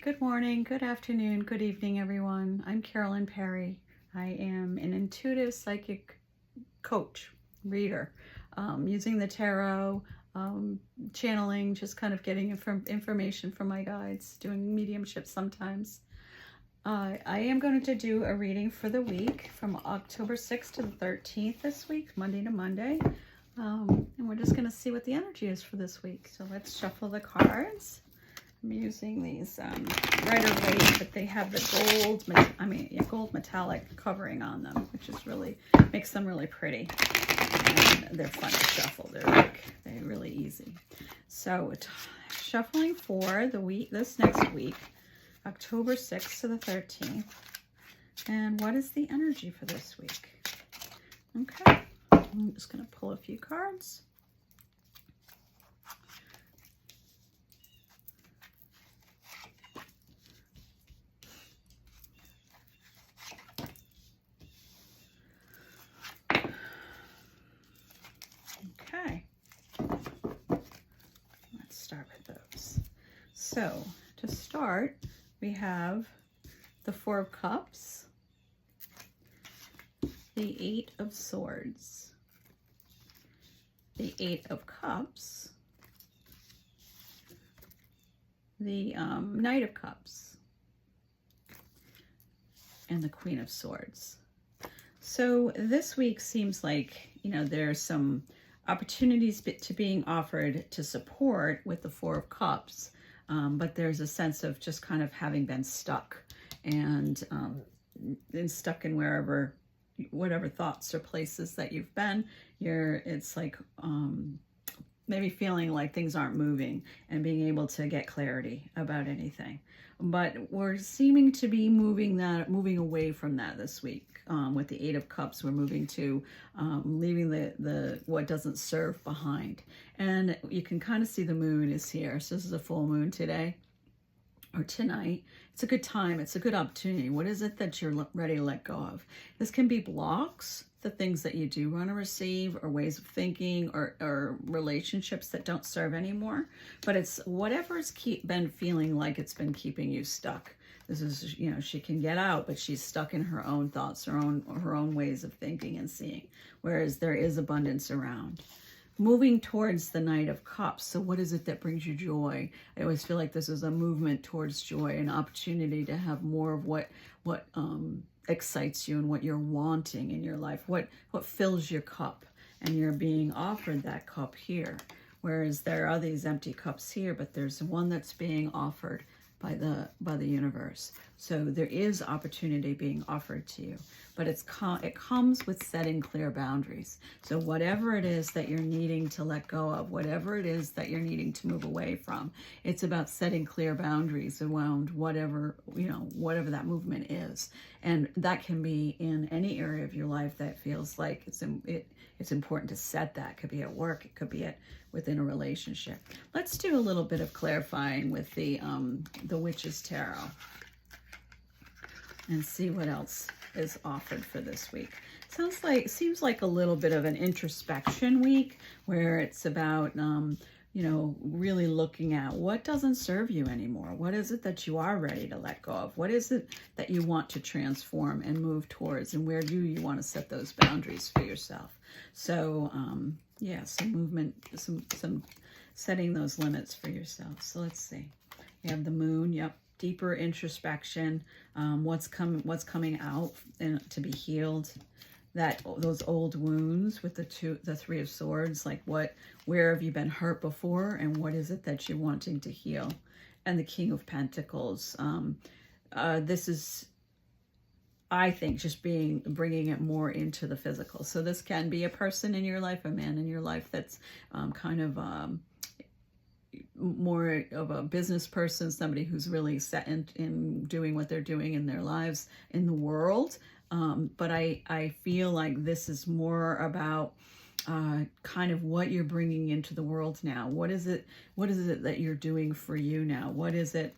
Good morning, good afternoon, good evening, everyone. I'm Carolyn Perry. I am an intuitive psychic coach, reader, using the tarot, channeling, just kind of getting information from my guides, doing mediumship sometimes. I am going to do a reading for the week from October 6th to the 13th this week, Monday to Monday. And we're just going to see what the energy is for this week. So let's shuffle the cards. I'm using these Rider-Waite, but they have the gold metallic covering on them, which is really makes them really pretty. And they're fun to shuffle. They're really easy. So shuffling for the week, this next week, October 6th to the 13th. And what is the energy for this week? Okay, I'm just going to pull a few cards. Okay, let's start with those. So to start, we have the Four of Cups, the Eight of Swords, the Eight of Cups, the Knight of Cups, and the Queen of Swords. So this week seems like, there's some opportunities to being offered to support with the Four of Cups, but there's a sense of just kind of having been stuck and stuck in whatever thoughts or places that you've been. It's like maybe feeling like things aren't moving and being able to get clarity about anything. But we're seeming to be moving away from that this week. With the Eight of Cups, we're moving to leaving the what doesn't serve behind. And you can kind of see the moon is here. So this is a full moon today or tonight. It's a good time. It's a good opportunity. What is it that you're ready to let go of? This can be blocks, the things that you do want to receive, or ways of thinking, or relationships that don't serve anymore. But it's whatever's been feeling like it's been keeping you stuck. This is, she can get out, but she's stuck in her own thoughts, her own ways of thinking and seeing, whereas there is abundance around. Moving towards the Knight of Cups. So what is it that brings you joy? I always feel like this is a movement towards joy, an opportunity to have more of what excites you and what you're wanting in your life, what fills your cup, and you're being offered that cup here. Whereas there are these empty cups here, but there's one that's being offered by the universe. So there is opportunity being offered to you, but it comes with setting clear boundaries. So whatever it is that you're needing to let go of, whatever it is that you're needing to move away from, it's about setting clear boundaries around whatever that movement is. And that can be in any area of your life that feels like it's important to set that. It could be at work, it could be within a relationship. Let's do a little bit of clarifying with the Witch's Tarot and see what else is offered for this week. Seems like a little bit of an introspection week, where it's about really looking at what doesn't serve you anymore. What is it that you are ready to let go of? What is it that you want to transform and move towards, and where do you want to set those boundaries for yourself? So some movement, some setting those limits for yourself. So let's see. We have the moon. Yep. Deeper introspection, what's coming out and to be healed, those old wounds with the Three of Swords, like where have you been hurt before, and what is it that you're wanting to heal? And the King of Pentacles. This is, I think, just bringing it more into the physical. So this can be a person in your life, a man in your life that's kind of more of a business person, somebody who's really set in doing what they're doing in their lives, in the world. But I feel like this is more about kind of what you're bringing into the world now. What is it that you're doing for you now? What is it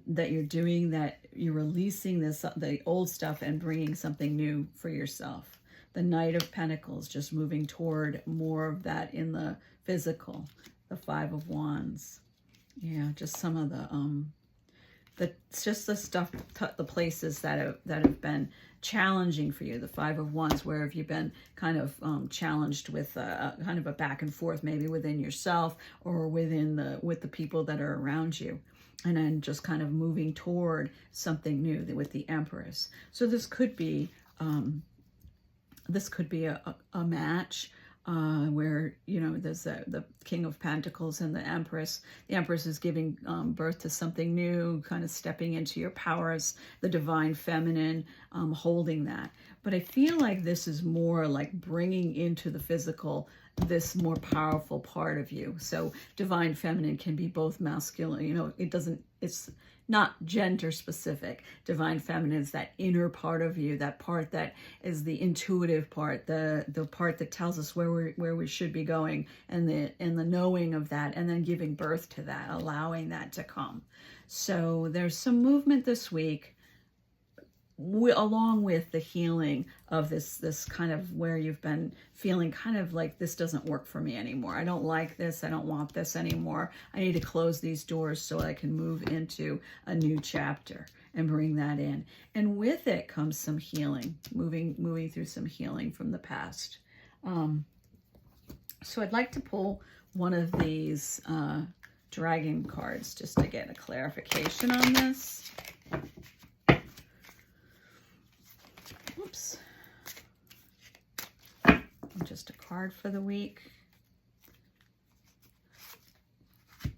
that you're doing, that you're releasing the old stuff and bringing something new for yourself? The Knight of Pentacles, just moving toward more of that in the physical. The Five of Wands. Yeah, just some of the It's just the stuff, the places that have been challenging for you. The Five of Wands, where have you been kind of challenged with kind of a back and forth, maybe within yourself or with the people that are around you, and then just kind of moving toward something new with the Empress. So this could be a match. Where, you know, there's the King of Pentacles and the Empress. The Empress is giving birth to something new, kind of stepping into your powers, the divine feminine, holding that. But I feel like this is more like bringing into the physical this more powerful part of you. So divine feminine can be both masculine, you know, it's not gender specific. Divine feminine is that inner part of you, that part that is the intuitive part, the part that tells us where we should be going, and the knowing of that, and then giving birth to that, allowing that to come. So there's some movement this week, along with the healing of this kind of where you've been feeling kind of like, this doesn't work for me anymore. I don't like this. I don't want this anymore. I need to close these doors so I can move into a new chapter and bring that in. And with it comes some healing, moving through some healing from the past. So I'd like to pull one of these dragon cards just to get a clarification on this. Oops. Just a card for the week.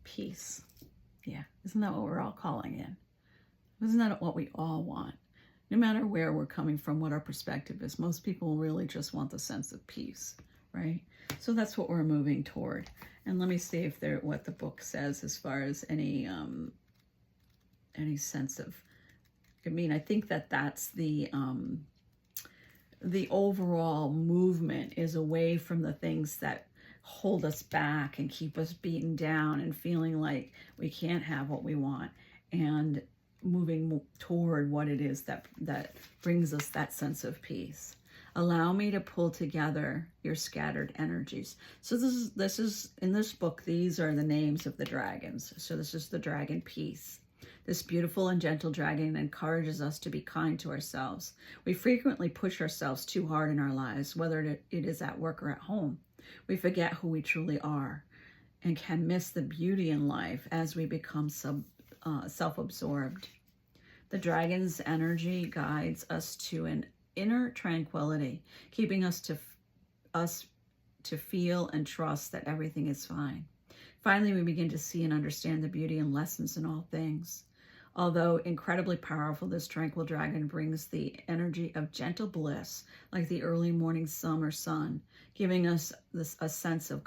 Peace. Yeah, isn't that what we're all calling in? Isn't that what we all want? No matter where we're coming from, what our perspective is, most people really just want the sense of peace, right? So that's what we're moving toward. And let me see if what the book says as far as any sense of, I mean, I think that's the overall movement is away from the things that hold us back and keep us beaten down and feeling like we can't have what we want, and moving toward what it is that brings us that sense of peace. Allow me to pull together your scattered energies. So this is in this book, these are the names of the dragons. So this is the dragon Peace. This beautiful and gentle dragon encourages us to be kind to ourselves. We frequently push ourselves too hard in our lives, whether it is at work or at home. We forget who we truly are and can miss the beauty in life as we become self-absorbed. The dragon's energy guides us to an inner tranquility, keeping us to feel and trust that everything is fine. Finally, we begin to see and understand the beauty and lessons in all things. Although incredibly powerful, this tranquil dragon brings the energy of gentle bliss, like the early morning summer sun, giving us a sense of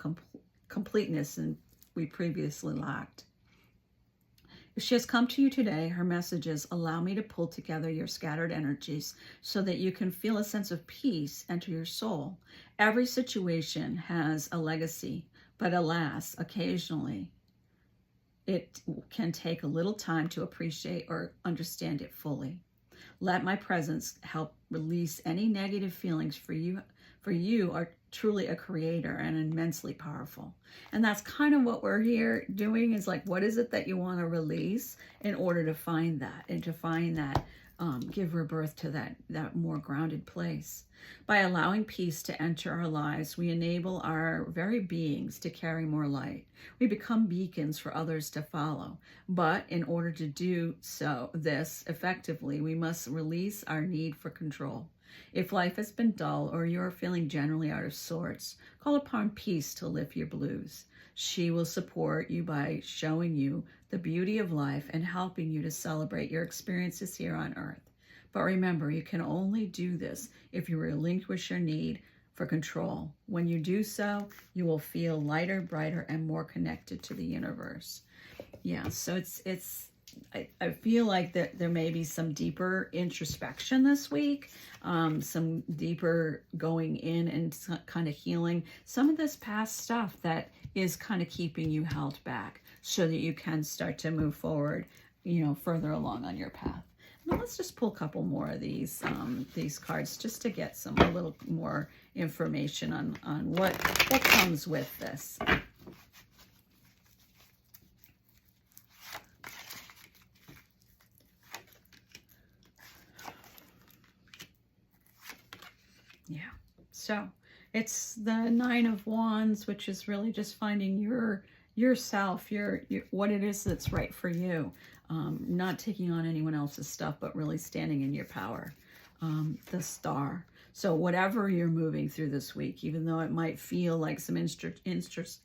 completeness and we previously lacked. If she has come to you today, her message is, allow me to pull together your scattered energies so that you can feel a sense of peace enter your soul. Every situation has a legacy, but alas, occasionally, it can take a little time to appreciate or understand it fully. Let my presence help release any negative feelings for you. For you are truly a creator and immensely powerful. And that's kind of what we're here doing, is like, what is it that you want to release in order to find that, and to find that, give rebirth to that more grounded place. By allowing peace to enter our lives, we enable our very beings to carry more light. We become beacons for others to follow. But in order to do this effectively, we must release our need for control. If life has been dull or you're feeling generally out of sorts, call upon peace to lift your blues. She will support you by showing you the beauty of life and helping you to celebrate your experiences here on earth. But remember, you can only do this if you relinquish your need for control. When you do so, you will feel lighter, brighter, and more connected to the universe. Yeah, so I feel like that there may be some deeper introspection this week, some deeper going in and kind of healing some of this past stuff that is kind of keeping you held back, so that you can start to move forward, further along on your path. Now let's just pull a couple more of these cards just to get a little more information on what comes with this. Yeah. So it's the Nine of Wands, which is really just finding yourself, your what it is that's right for you. Not taking on anyone else's stuff, but really standing in your power. The Star. So whatever you're moving through this week, even though it might feel like some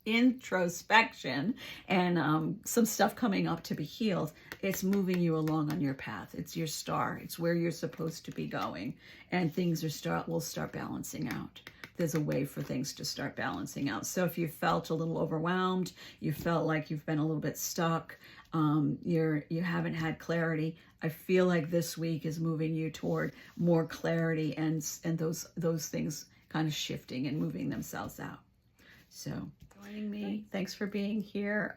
introspection and some stuff coming up to be healed, it's moving you along on your path. It's your star. It's where you're supposed to be going, and things will start balancing out. There's a way for things to start balancing out. So if you felt a little overwhelmed, you felt like you've been a little bit stuck, you haven't had clarity, I feel like this week is moving you toward more clarity and those things kind of shifting and moving themselves out. So joining me, thanks for being here.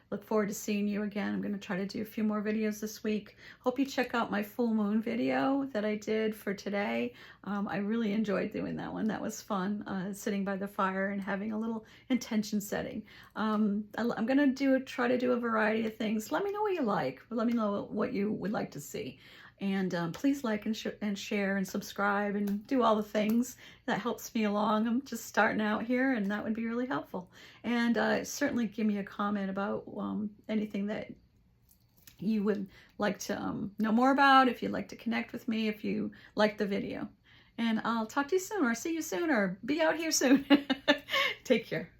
Look forward to seeing you again. I'm going to try to do a few more videos this week. Hope you check out my full moon video that I did for today. I really enjoyed doing that one. That was fun, sitting by the fire and having a little intention setting. I'm going to try to do a variety of things. Let me know what you like. Let me know what you would like to see. And please like and share and subscribe and do all the things. That helps me along. I'm just starting out here, and that would be really helpful. And certainly give me a comment about anything that you would like to know more about, if you'd like to connect with me, if you like the video. And I'll talk to you soon, or see you soon, or be out here soon. Take care.